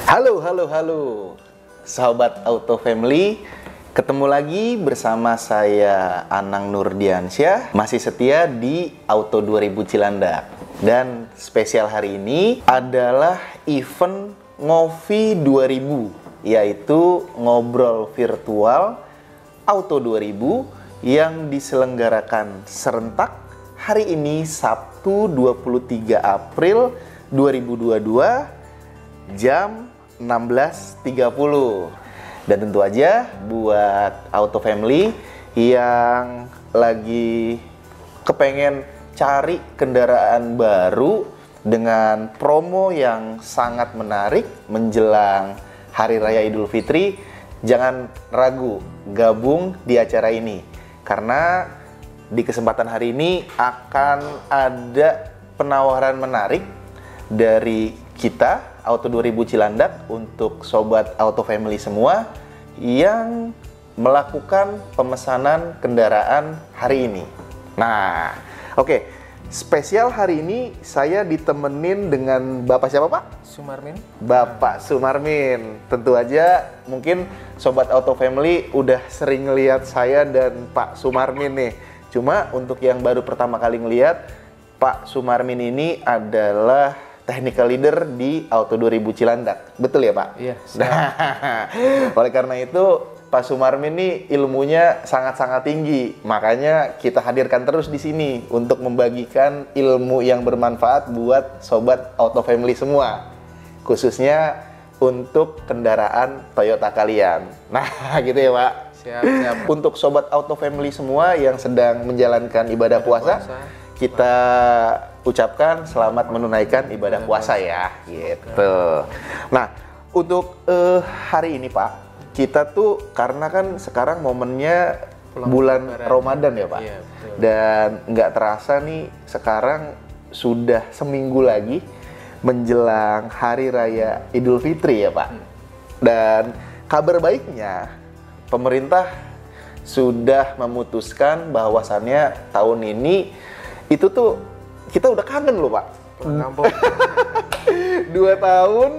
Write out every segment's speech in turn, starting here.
Halo, halo, halo, sahabat Auto Family. Ketemu lagi bersama saya Anang Nurdiansyah, masih setia di Auto 2000 Cilandak. Dan spesial hari ini adalah event Ngopi 2000, yaitu ngobrol virtual Auto 2000 yang diselenggarakan serentak hari ini Sabtu 23 April 2022 jam 16.30. Dan tentu aja buat Auto Family yang lagi kepengen cari kendaraan baru dengan promo yang sangat menarik menjelang Hari Raya Idul Fitri, jangan ragu gabung di acara ini. Karena di kesempatan hari ini akan ada penawaran menarik dari kita Auto 2000 Cilandak untuk sobat Auto Family semua yang melakukan pemesanan kendaraan hari ini. Nah, oke. Spesial hari ini saya ditemenin dengan Bapak siapa, Pak? Sumarmin. Bapak Sumarmin. Tentu aja mungkin sobat Auto Family udah sering ngelihat saya dan Pak Sumarmin nih. Cuma untuk yang baru pertama kali ngelihat, Pak Sumarmin ini adalah technical leader di Auto 2000 Cilandak. Betul ya, Pak? Iya. Nah, oleh karena itu Pak Sumarmin ini ilmunya sangat-sangat tinggi. Makanya kita hadirkan terus di sini untuk membagikan ilmu yang bermanfaat buat sobat Auto Family semua. Khususnya untuk kendaraan Toyota kalian. Nah, gitu ya, Pak. Siap. Untuk sobat Auto Family semua yang sedang menjalankan ibadah puasa, kita ucapkan selamat menunaikan ibadah puasa ya, gitu. Nah, untuk hari ini Pak, kita tuh karena kan sekarang momennya bulan Ramadan ya Pak, iya, betul. Dan nggak terasa nih sekarang sudah seminggu lagi menjelang Hari Raya Idul Fitri ya Pak. Dan kabar baiknya pemerintah sudah memutuskan bahwasannya tahun ini itu tuh kita udah kangen loh Pak. Pulang kampung. 2 tahun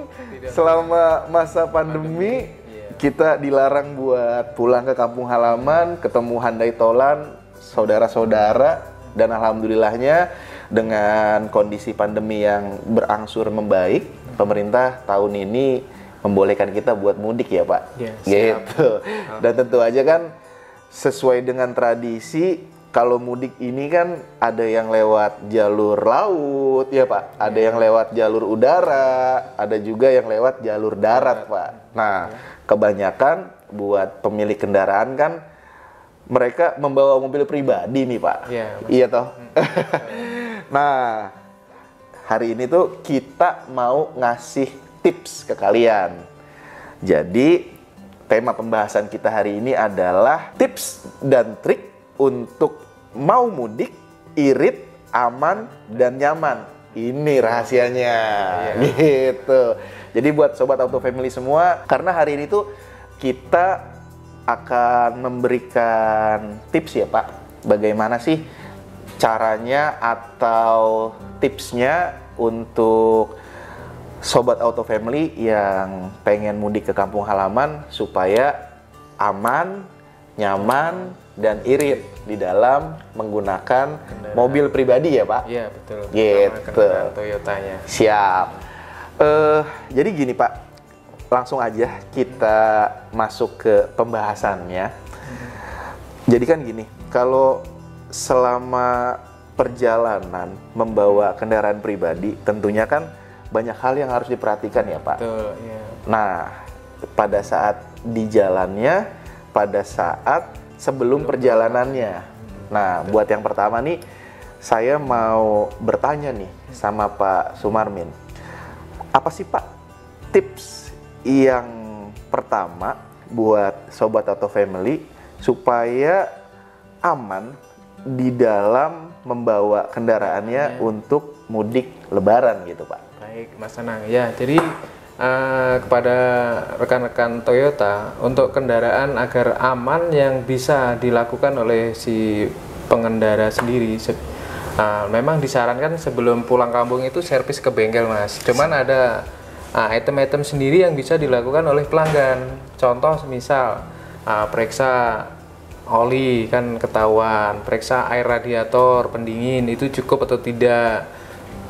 selama masa pandemi kita dilarang buat pulang ke kampung halaman, ketemu handai tolan, saudara-saudara. Dan alhamdulillahnya dengan kondisi pandemi yang berangsur membaik, pemerintah tahun ini membolehkan kita buat mudik ya Pak. Gitu. Dan tentu aja kan sesuai dengan tradisi, kalau mudik ini kan ada yang lewat jalur laut ya Pak, ada yang lewat jalur udara, ada juga yang lewat jalur darat Pak. Nah, kebanyakan buat pemilik kendaraan kan mereka membawa mobil pribadi nih Pak. Iya toh. Nah, hari ini tuh kita mau ngasih tips ke kalian. Jadi tema pembahasan kita hari ini adalah tips dan trik untuk mau mudik, irit, aman, dan nyaman. Ini rahasianya, gitu. Jadi buat sobat Auto Family semua, karena hari ini tuh kita akan memberikan tips ya Pak, bagaimana sih caranya atau tipsnya untuk sobat Auto Family yang pengen mudik ke kampung halaman supaya aman, nyaman, dan irit di dalam menggunakan mobil pribadi ya Pak? Iya betul. Gitu. Toyotanya. Siap. Jadi gini Pak, langsung aja kita masuk ke pembahasannya. Jadi kan gini, kalau selama perjalanan membawa kendaraan pribadi, tentunya kan banyak hal yang harus diperhatikan ya Pak. Betul. Iya. Nah, pada saat di jalannya, pada saat sebelum perjalanannya. Nah, buat yang pertama nih, saya mau bertanya nih sama Pak Sumarmin. Apa sih Pak tips yang pertama buat Sobat Auto Family supaya aman di dalam membawa kendaraannya untuk mudik Lebaran gitu Pak? Baik Mas Anang. Ya, jadi kepada rekan-rekan Toyota untuk kendaraan agar aman yang bisa dilakukan oleh si pengendara sendiri. Memang disarankan sebelum pulang kampung itu servis ke bengkel Mas. Cuman ada Nah, item-item sendiri yang bisa dilakukan oleh pelanggan. Contoh misal periksa oli kan ketahuan, periksa air radiator, pendingin itu cukup atau tidak,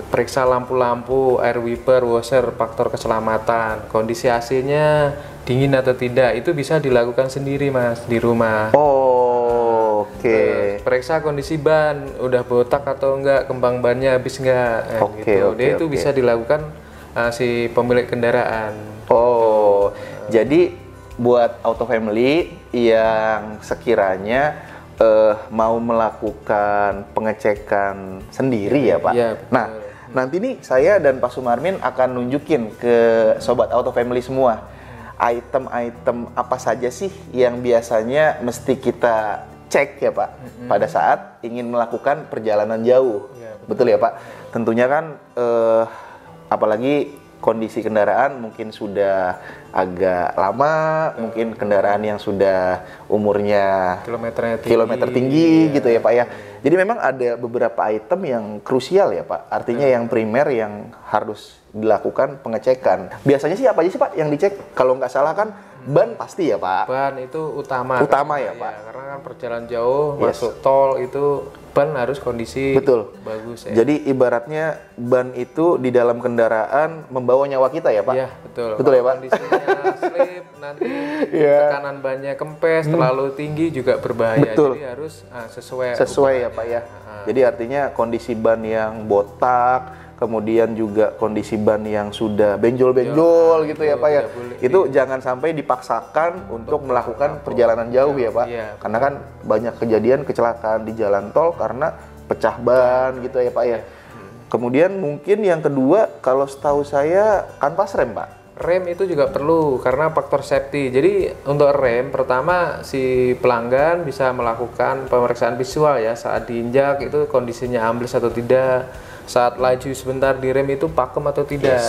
periksa lampu-lampu, air wiper, washer, faktor keselamatan, kondisi AC-nya dingin atau tidak, itu bisa dilakukan sendiri Mas di rumah. Oh, oke. Periksa kondisi ban, udah botak atau enggak, kembang bannya habis enggak, gitu. Dia itu bisa dilakukan si pemilik kendaraan. Oh, jadi buat auto family yang sekiranya mau melakukan pengecekan sendiri ya Pak. Ya, nah, nanti nih saya dan Pak Sumarmin akan nunjukin ke sobat auto family semua item-item apa saja sih yang biasanya mesti kita cek ya Pak pada saat ingin melakukan perjalanan jauh. Ya, betul ya Pak. Tentunya kan apalagi kondisi kendaraan mungkin sudah agak lama, mungkin kendaraan yang sudah umurnya kilometer tinggi gitu ya Pak ya. Jadi memang ada beberapa item yang krusial ya Pak. Artinya yang primer yang harus dilakukan pengecekan. Biasanya sih apa aja sih Pak yang dicek? Kalau nggak salah kan ban pasti ya Pak. Ban itu utama. Utama ya Pak. Karena kan perjalanan jauh masuk tol itu ban harus kondisi bagus ya. Jadi ibaratnya ban itu di dalam kendaraan membawa nyawa kita ya Pak? Iya betul. Betul ya Pak? Kondisinya slip nanti tekanan bannya kempes terlalu tinggi juga berbahaya. Betul. Jadi harus sesuai ya Pak ya. Jadi artinya kondisi ban yang botak, kemudian juga kondisi ban yang sudah benjol-benjol gitu ya Pak ya. Itu jangan sampai dipaksakan untuk melakukan perjalanan jauh ya Pak. Karena kan banyak kejadian kecelakaan di jalan tol karena pecah ban gitu ya Pak ya. Kemudian mungkin yang kedua kalau setahu saya kanvas rem Pak. Rem itu juga perlu karena faktor safety. Jadi untuk rem pertama si pelanggan bisa melakukan pemeriksaan visual ya saat diinjak itu kondisinya ambles atau tidak. Saat laju sebentar di rem itu pakem atau tidak.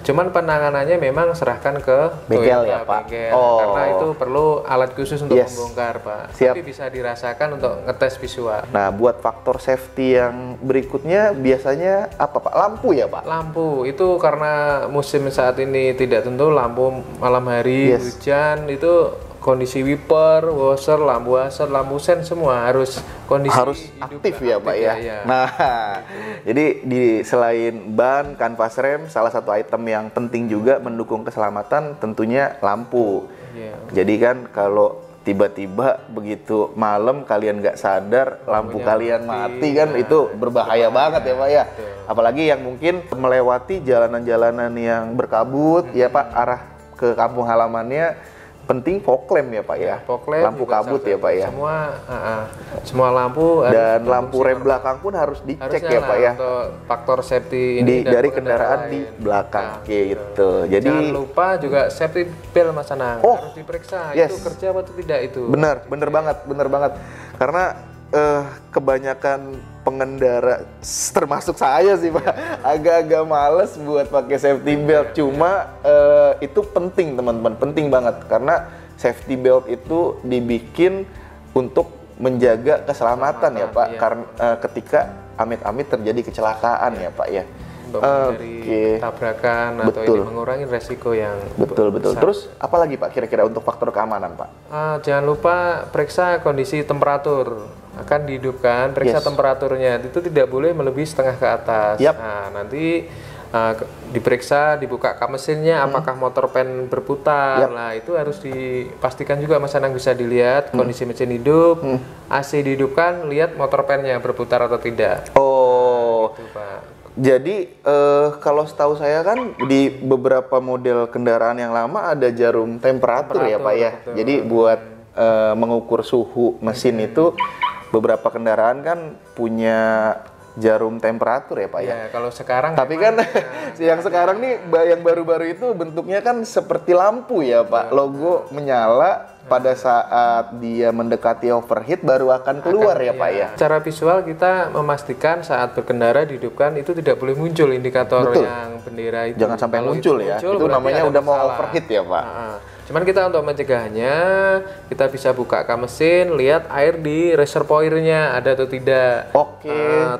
Cuman penanganannya memang serahkan ke bengkel ya Pak. Karena itu perlu alat khusus untuk membongkar Pak. Tapi bisa dirasakan untuk ngetes visual. Nah buat faktor safety yang berikutnya biasanya apa Pak? Lampu ya Pak? Lampu itu karena musim saat ini tidak tentu, lampu malam hari, hujan itu kondisi wiper, washer, lampu sen semua harus kondisi aktif ya Pak ya. Nah, jadi selain ban, kanvas rem, salah satu item yang penting juga mendukung keselamatan tentunya lampu. Jadi kan kalau tiba-tiba begitu malam kalian nggak sadar lampu kalian mati kan itu berbahaya banget ya Pak ya. Apalagi yang mungkin melewati jalanan-jalanan yang berkabut ya Pak arah ke kampung halamannya. Penting fog lamp ya Pak ya, lampu kabut ya Pak ya. Semua lampu dan lampu rem belakang pun harus dicek ya Pak ya. Untuk faktor safety ini dari kendaraan di belakang gitu. Jadi jangan lupa juga safety belt Mas Anang harus diperiksa itu kerja atau tidak itu. Bener banget. Karena kebanyakan pengendara termasuk saya sih Pak agak-agak males buat pakai safety belt. Cuma itu penting teman-teman, penting banget karena safety belt itu dibikin untuk menjaga keselamatan ya Pak. Karena ketika amit-amit terjadi kecelakaan ya Pak ya. Dari tabrakan atau ini mengurangi resiko yang betul. Terus apa lagi Pak kira-kira untuk faktor keamanan Pak? Jangan lupa periksa kondisi temperatur. Akan dihidupkan, periksa temperaturnya itu tidak boleh melebihi setengah ke atas. Nah nanti diperiksa, dibuka kap mesinnya, apakah motor pen berputar. Nah itu harus dipastikan juga Mas Anang bisa dilihat kondisi mesin hidup, AC dihidupkan, lihat motor pennya berputar atau tidak. Oh, gitu, Pak. Jadi kalau setahu saya kan di beberapa model kendaraan yang lama ada jarum temperatur ya Pak ya. Betul. Jadi buat mengukur suhu mesin itu beberapa kendaraan kan punya jarum temperatur ya Pak ya. Kalau sekarang tapi kan yang sekarang nih yang baru-baru itu bentuknya kan seperti lampu ya Pak. Logo menyala pada saat dia mendekati overheat baru akan keluar ya Pak ya. Secara visual kita memastikan saat berkendara dihidupkan itu tidak boleh muncul indikator yang bendera itu. Jangan sampai muncul ya. Itu namanya udah mau overheat ya Pak. Cuman kita untuk mencegahnya, kita bisa buka kap mesin, lihat air di reservoirnya ada atau tidak.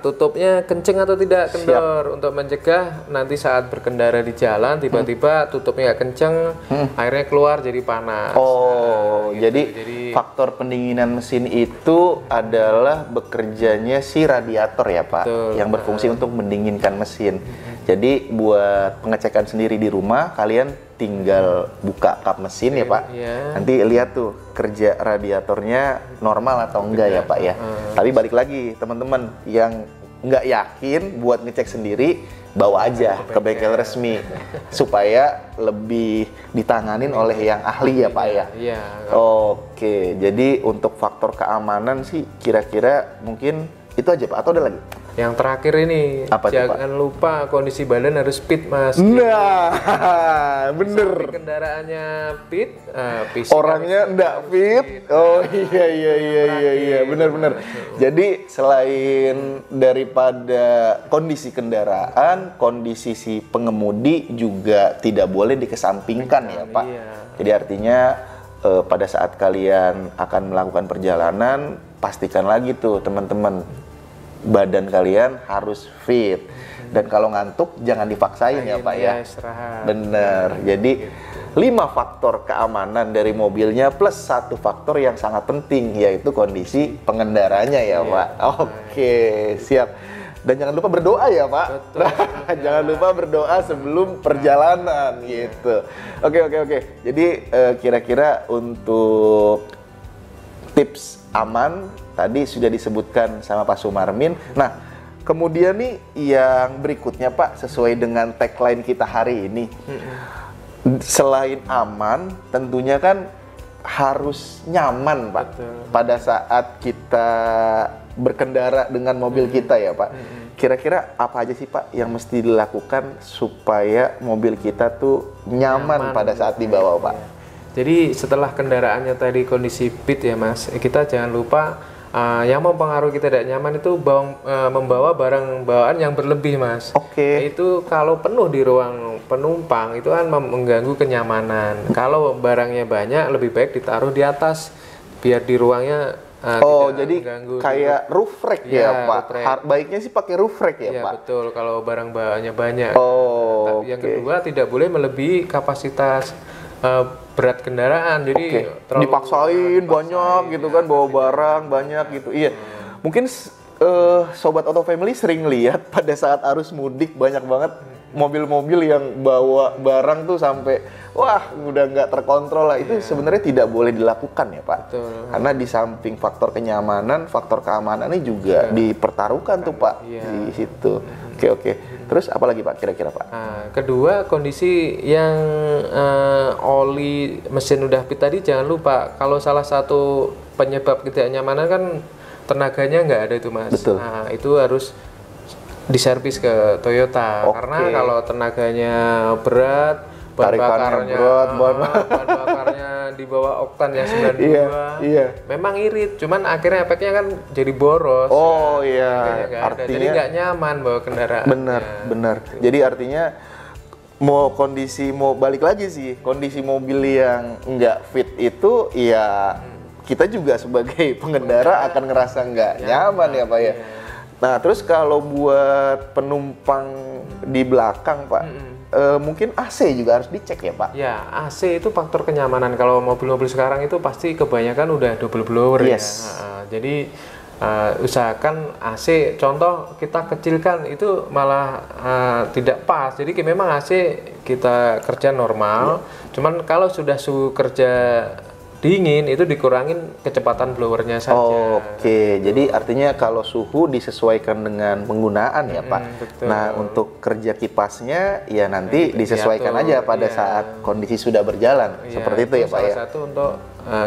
Tutupnya kenceng atau tidak, kendor. Untuk mencegah nanti saat berkendara di jalan tiba-tiba tutupnya nggak kenceng, airnya keluar jadi panas. Gitu. Jadi faktor pendinginan mesin itu adalah bekerjanya si radiator ya Pak, yang berfungsi untuk mendinginkan mesin. Jadi buat pengecekan sendiri di rumah, kalian tinggal buka kap mesin ya Pak. Nanti lihat tuh kerja radiatornya normal atau enggak ya Pak ya. Tapi balik lagi teman-teman yang nggak yakin buat ngecek sendiri, bawa aja ke bengkel resmi supaya lebih ditanganin oleh yang ahli ya Pak ya. Oke, jadi untuk faktor keamanan sih kira-kira mungkin itu aja Pak, atau ada lagi? Yang terakhir ini, jangan lupa kondisi badan harus fit Mas. Nah, bener. Kendaraannya fit, orangnya enggak fit. Oh iya, bener. Jadi selain daripada kondisi kendaraan, kondisi si pengemudi juga tidak boleh dikesampingkan ya Pak. Jadi artinya pada saat kalian akan melakukan perjalanan, pastikan lagi tuh teman-teman, badan kalian harus fit, dan kalau ngantuk jangan dipaksain ya Pak ya. Bener. Jadi 5 faktor keamanan dari mobilnya plus 1 faktor yang sangat penting, yaitu kondisi pengendaranya ya Pak. Oke, siap. Dan jangan lupa berdoa ya Pak. Jangan lupa berdoa sebelum perjalanan gitu. Oke. Jadi kira-kira untuk tips aman tadi sudah disebutkan sama Pak Sumarmin. Nah, kemudian nih yang berikutnya Pak, sesuai dengan tagline kita hari ini. Selain aman, tentunya kan harus nyaman Pak. Pada saat kita berkendara dengan mobil kita ya Pak. Kira-kira apa aja sih Pak yang mesti dilakukan supaya mobil kita tuh nyaman pada saat dibawa Pak? Jadi setelah kendaraannya tadi kondisi fit ya Mas, kita jangan lupa yang mempengaruhi kita tidak nyaman itu membawa barang bawaan yang berlebih Mas. Itu kalau penuh di ruang penumpang itu kan mengganggu kenyamanan. Kalau barangnya banyak, lebih baik ditaruh di atas biar di ruangnya jadi kayak roof rack ya Pak. Baiknya sih pakai roof rack ya Pak. Betul, kalau barang bawaannya banyak. Tapi yang kedua tidak boleh melebihi kapasitas berat kendaraan, jadi dipaksain banyak gitu kan, bawa barang banyak gitu. Iya, mungkin sobat Auto Family sering lihat pada saat arus mudik banyak banget mobil-mobil yang bawa barang tuh sampai wah udah nggak terkontrol lah. Itu sebenarnya tidak boleh dilakukan ya Pak. Karena di samping faktor kenyamanan, faktor keamanan ini juga dipertaruhkan tuh Pak di situ. Oke. Terus apa lagi Pak kira-kira Pak? Kedua, kondisi yang oli mesin udah fit tadi jangan lupa, kalau salah satu penyebab ketidaknyamanan kan tenaganya nggak ada itu Mas. Nah, itu harus diservis ke Toyota. Karena kalau tenaganya berat, bahan bakarnya di bawah oktan yang 92, memang irit, cuman akhirnya efeknya kan jadi boros. Artinya jadi nggak nyaman bawa kendaraan. Bener. Jadi artinya mau balik lagi sih, kondisi mobil yang nggak fit itu ya kita juga sebagai pengendara akan ngerasa nggak nyaman ya Pak ya. Nah terus kalau buat penumpang di belakang Pak, mungkin AC juga harus dicek ya Pak? Ya, AC itu faktor kenyamanan. Kalau mobil-mobil sekarang itu pasti kebanyakan udah double blower ya. Jadi usahakan AC, contoh kita kecilkan itu malah tidak pas. Jadi memang AC kita kerja normal, cuman kalau sudah suhu kerja dingin itu dikurangin kecepatan blowernya saja. Jadi artinya kalau suhu disesuaikan dengan penggunaan ya Pak. Nah untuk kerja kipasnya ya nanti disesuaikan aja pada saat kondisi sudah berjalan. Seperti itu ya Pak ya. Salah satu untuk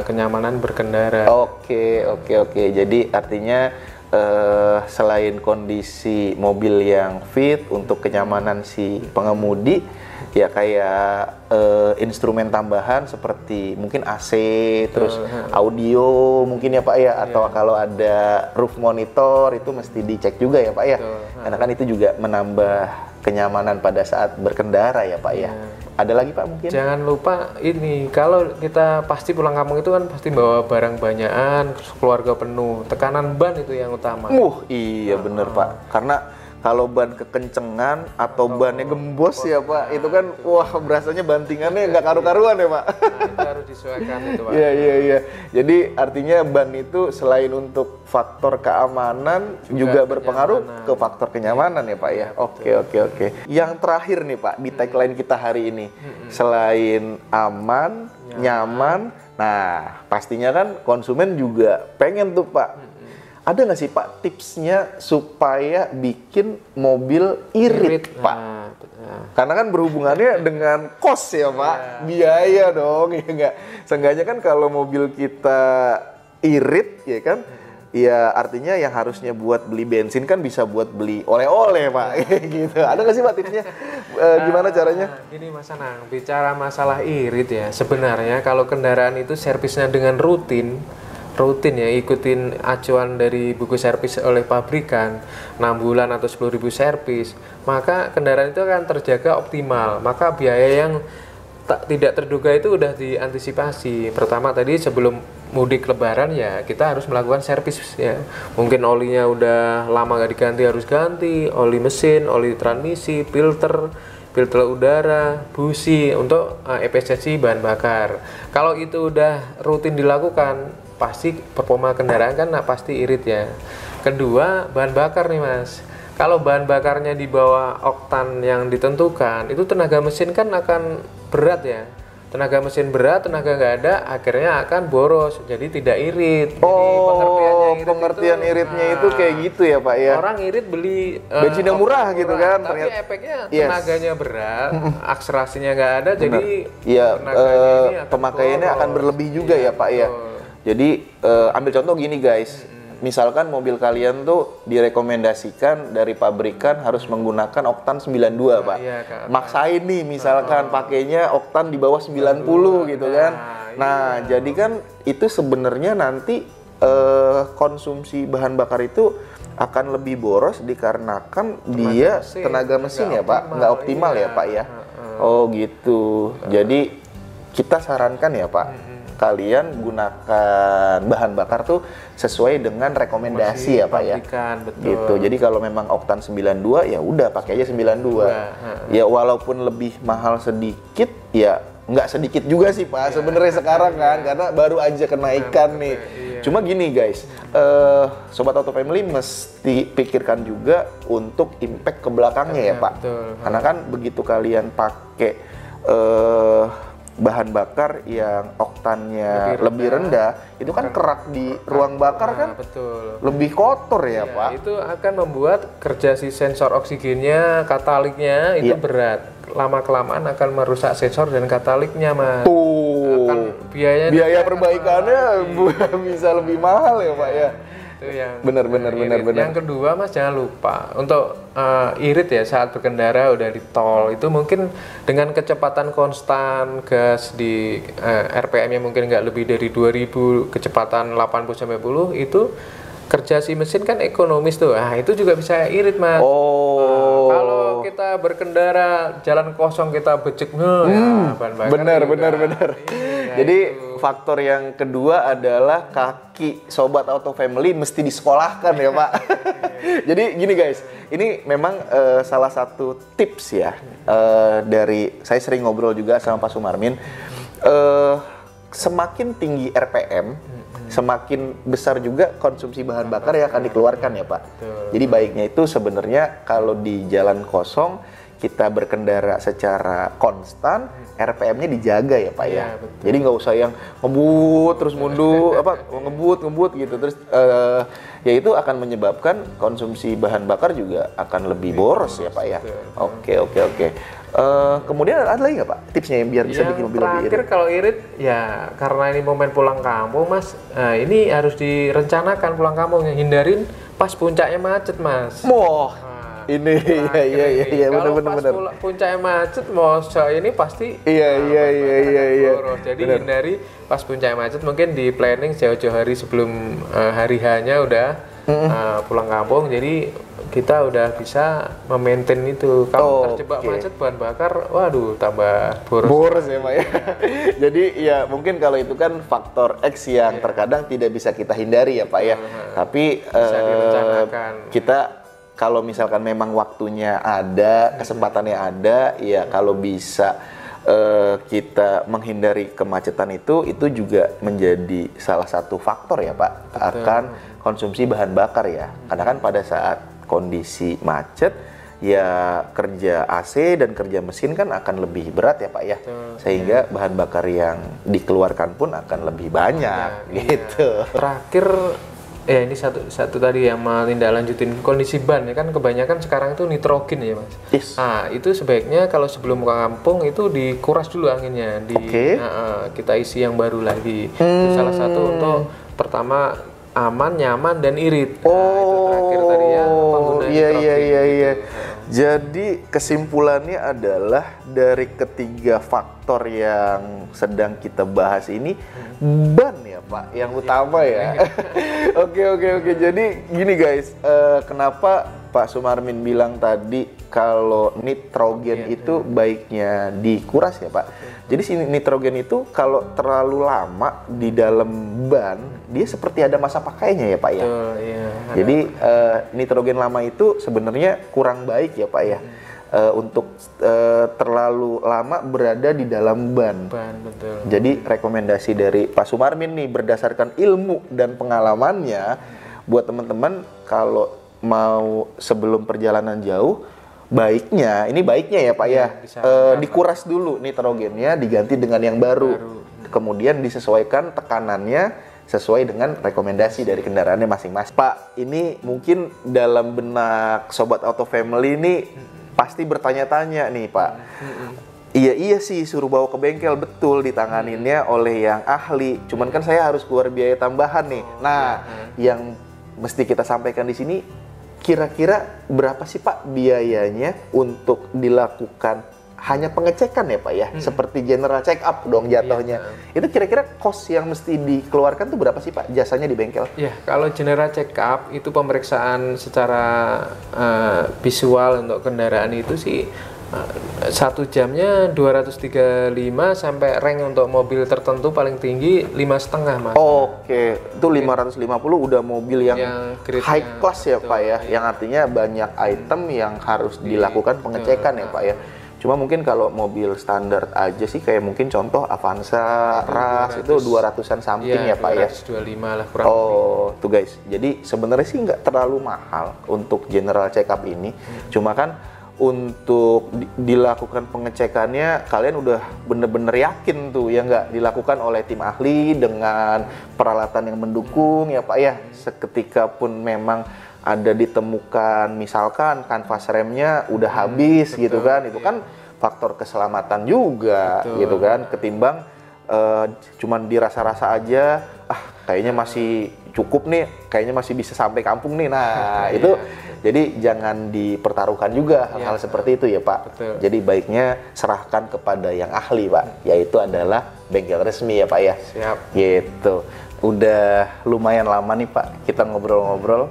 kenyamanan berkendara. Oke. Jadi artinya selain kondisi mobil yang fit, untuk kenyamanan si pengemudi ya kayak instrumen tambahan seperti mungkin AC, terus audio mungkin ya Pak ya, atau kalau ada roof monitor itu mesti dicek juga ya Pak ya. Karena kan itu juga menambah kenyamanan pada saat berkendara ya Pak ya. Ada lagi Pak mungkin? Jangan lupa ini, kalau kita pasti pulang kampung itu kan pasti bawa barang banyakan, keluarga penuh, tekanan ban itu yang utama. Iya bener Pak, karena kalau ban kekencengan atau bannya gembos ya Pak, itu kan wah berasanya bantingannya nggak karu-karuan ya Pak. Nah, itu harus disesuaikan itu Pak. Iya. Jadi artinya ban itu selain untuk faktor keamanan juga berpengaruh ke faktor kenyamanan ya Pak ya. Oke. Yang terakhir nih Pak di tagline kita hari ini, selain aman, nyaman, nah pastinya kan konsumen juga pengen tuh Pak. Ada nggak sih Pak tipsnya supaya bikin mobil irit Pak? Karena kan berhubungannya dengan kos ya Pak, biaya dong ya nggak. Seenggaknya kan kalau mobil kita irit ya kan, ya artinya yang harusnya buat beli bensin kan bisa buat beli oleh-oleh Pak, gitu. Ada nggak sih Pak tipsnya? Gimana caranya? Gini Mas Anang, bicara masalah irit ya, sebenarnya kalau kendaraan itu servisnya dengan rutin ya, ikutin acuan dari buku servis oleh pabrikan 6 bulan atau 10.000 servis, maka kendaraan itu akan terjaga optimal. Maka biaya yang tidak terduga itu udah diantisipasi. Pertama tadi sebelum mudik lebaran ya kita harus melakukan servis ya. Mungkin olinya udah lama gak diganti, harus ganti oli mesin, oli transmisi, filter udara, busi untuk efisiensi bahan bakar. Kalau itu udah rutin dilakukan, pasti performa kendaraan kan pasti irit ya. Kedua, bahan bakar nih Mas. Kalau bahan bakarnya di bawah oktan yang ditentukan, itu tenaga mesin kan akan berat ya. Tenaga mesin berat, tenaga nggak ada, akhirnya akan boros, jadi tidak irit. Jadi pengertian iritnya itu kayak gitu ya Pak ya. Orang irit beli bensin yang murah gitu kan, tapi ternyata efeknya tenaganya berat, akselerasinya nggak ada, jadi pemakaiannya akan berlebih juga ya Pak ya. Jadi ambil contoh gini guys, misalkan mobil kalian tuh direkomendasikan dari pabrikan harus menggunakan oktan 92 Pak. Maksain nih misalkan pakainya oktan di bawah 90 gitu kan. Nah jadi kan itu sebenarnya nanti konsumsi bahan bakar itu akan lebih boros dikarenakan tenaga mesin ya Pak, nggak optimal ya Pak ya. Oh gitu. Jadi kita sarankan ya Pak, kalian gunakan bahan bakar tuh sesuai dengan rekomendasi ya Pak ya. Betul. Gitu. Jadi kalau memang oktan 92 ya udah pakai aja 92. Ya walaupun lebih mahal sedikit ya nggak sedikit juga sih Pak sebenarnya sekarang kan karena baru aja kenaikan nih. Cuma gini guys, Sobat Auto Family mesti pikirkan juga untuk impact ke belakangnya ya Pak. Karena kan begitu kalian pakai bahan bakar yang oktannya lebih rendah, itu kan kerak di ruang bakar kan lebih kotor ya Pak. Itu akan membuat kerja si sensor oksigennya, kataliknya itu berat. Lama-kelamaan akan merusak sensor dan kataliknya Mas. Biaya perbaikannya bisa lebih mahal ya Pak ya. Itu yang benar. Yang kedua Mas jangan lupa untuk irit ya saat berkendara udah di tol itu mungkin dengan kecepatan konstan gas di RPM-nya mungkin nggak lebih dari 2000, kecepatan 80-90 itu kerja si mesin kan ekonomis tuh. Nah itu juga bisa irit Mas. Kalau kita berkendara jalan kosong kita becek ya bahan bakar. Benar. Jadi faktor yang kedua adalah kaki Sobat Auto Family mesti disekolahkan ya Pak. Jadi gini guys, ini memang salah satu tips ya dari saya sering ngobrol juga sama Pak Sumarmin. Semakin tinggi RPM, semakin besar juga konsumsi bahan bakar yang akan dikeluarkan ya Pak. Jadi baiknya itu sebenarnya kalau di jalan kosong kita berkendara secara konstan, RPM-nya dijaga ya Pak ya. Jadi nggak usah yang ngebut terus mundur, ngebut gitu terus ya itu akan menyebabkan konsumsi bahan bakar juga akan lebih boros ya Pak ya. Oke. Kemudian ada lagi nggak Pak tipsnya yang biar bisa bikin mobil lebih irit? Terakhir kalau irit ya karena ini momen pulang kampung Mas, ini harus direncanakan pulang kampungnya, hindarin pas puncaknya macet Mas. Ini iya benar. Kalau puncaknya macet, ini pasti iya. Jadi hindari pas puncaknya macet, mungkin di planning jauh-jauh hari sebelum hari H-nya udah pulang kampung, jadi kita udah bisa memaintain itu. Kalau terjebak macet bahan bakar, waduh tambah boros ya Pak ya. Jadi ya mungkin kalau itu kan faktor X yang terkadang tidak bisa kita hindari ya Pak ya. Tapi kita kalau misalkan memang waktunya ada, kesempatannya ada, ya kalau bisa kita menghindari kemacetan itu juga menjadi salah satu faktor ya Pak. Akan konsumsi bahan bakar ya. Karena kan pada saat kondisi macet ya kerja AC dan kerja mesin kan akan lebih berat ya Pak ya. Sehingga bahan bakar yang dikeluarkan pun akan lebih banyak gitu. Terakhir ya ini satu tadi yang menindaklanjutin kondisi ban ya kan, kebanyakan sekarang itu nitrogen ya Mas. Nah itu sebaiknya kalau sebelum ke kampung itu dikuras dulu anginnya, kita isi yang baru lagi. Itu salah satu untuk pertama aman, nyaman, dan irit. Itu terakhir tadi ya penggunaan iya. Jadi kesimpulannya adalah dari ketiga faktor yang sedang kita bahas ini, ban ya Pak yang utama ya. Oke. Jadi gini guys, kenapa Pak Sumarmin bilang tadi kalau nitrogen itu baiknya dikuras ya Pak. Jadi si nitrogen itu kalau terlalu lama di dalam ban, dia seperti ada masa pakainya ya Pak ya. Jadi nitrogen lama itu sebenarnya kurang baik ya Pak ya. Untuk terlalu lama berada di dalam ban. Jadi rekomendasi dari Pak Sumarmin nih berdasarkan ilmu dan pengalamannya, buat teman-teman kalau mau sebelum perjalanan jauh, baiknya ya Pak ya, dikuras dulu nitrogennya, diganti dengan yang baru. Kemudian disesuaikan tekanannya sesuai dengan rekomendasi dari kendaraannya masing-masing. Pak, ini mungkin dalam benak Sobat Auto Family ini pasti bertanya-tanya nih Pak. Iya sih suruh bawa ke bengkel, betul ditanganinnya oleh yang ahli. Cuman kan saya harus keluar biaya tambahan nih. Nah, yang mesti kita sampaikan di sini, kira-kira berapa sih Pak biayanya untuk dilakukan hanya pengecekan ya Pak ya? Seperti general check up dong jatuhnya. Itu kira-kira cost yang mesti dikeluarkan tuh berapa sih Pak jasanya di bengkel? Ya, kalau general check up itu pemeriksaan secara visual untuk kendaraan itu sih 1 jamnya 235 sampai rank untuk mobil tertentu paling tinggi 5,5 Mas. Oke, itu 550 udah mobil yang high class ya Pak ya, yang artinya banyak item yang harus dilakukan pengecekan ya Pak ya. Cuma mungkin kalau mobil standar aja sih kayak mungkin contoh Avanza, Ras itu 200-an something ya Pak ya. 225 lah kurang lebih. Tuh guys, jadi sebenarnya sih nggak terlalu mahal untuk general check up ini. Cuma kan untuk dilakukan pengecekannya kalian udah bener-bener yakin tuh ya nggak, dilakukan oleh tim ahli dengan peralatan yang mendukung ya Pak ya. Seketika pun memang ada ditemukan misalkan kanvas remnya udah habis gitu kan, itu kan faktor keselamatan juga gitu kan, ketimbang cuman dirasa-rasa aja kayaknya masih cukup nih, kayaknya masih bisa sampai kampung nih. Nah itu jadi jangan dipertaruhkan juga hal-hal seperti itu ya Pak. Jadi baiknya serahkan kepada yang ahli Pak, yaitu adalah bengkel resmi ya Pak ya. Siap. Gitu. Udah lumayan lama nih Pak kita ngobrol-ngobrol.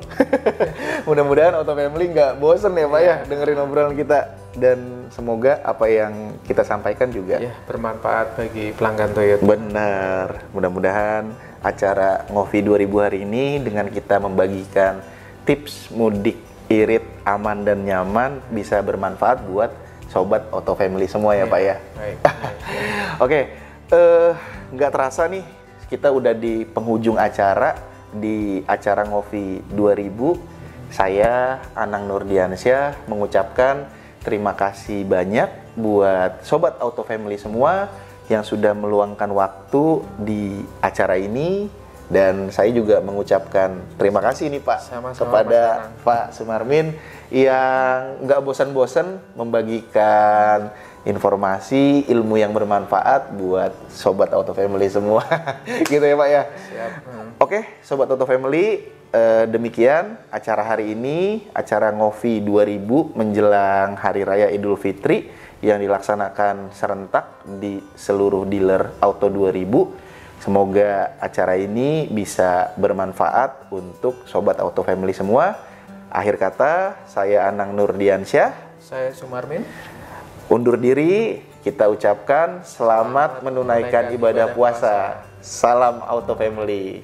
Mudah-mudahan Auto Family nggak bosen ya Pak ya dengerin obrolan kita, dan semoga apa yang kita sampaikan juga bermanfaat bagi pelanggan Toyota. Benar. Mudah-mudahan acara Ngopi 2000 hari ini dengan kita membagikan tips mudik irit, aman dan nyaman bisa bermanfaat buat Sobat Auto Family semua ya Pak ya. Oke, nggak terasa nih kita udah di penghujung acara, di acara Ngopi 2000. Saya Anang Nurdiansyah mengucapkan terima kasih banyak buat Sobat Auto Family semua yang sudah meluangkan waktu di acara ini, dan saya juga mengucapkan terima kasih nih Pak kepada Pak Sumarmin yang nggak bosan-bosan membagikan informasi, ilmu yang bermanfaat buat Sobat Auto Family semua. Gitu ya Pak ya. Siap. Oke, Sobat Auto Family, demikian acara hari ini, acara Ngopi 2000 menjelang Hari Raya Idul Fitri yang dilaksanakan serentak di seluruh dealer Auto 2000. Semoga acara ini bisa bermanfaat untuk Sobat Auto Family semua. Akhir kata, saya Anang Nurdiansyah. Saya Sumarmin. Undur diri, kita ucapkan selamat menunaikan ibadah puasa. Salam Auto Family.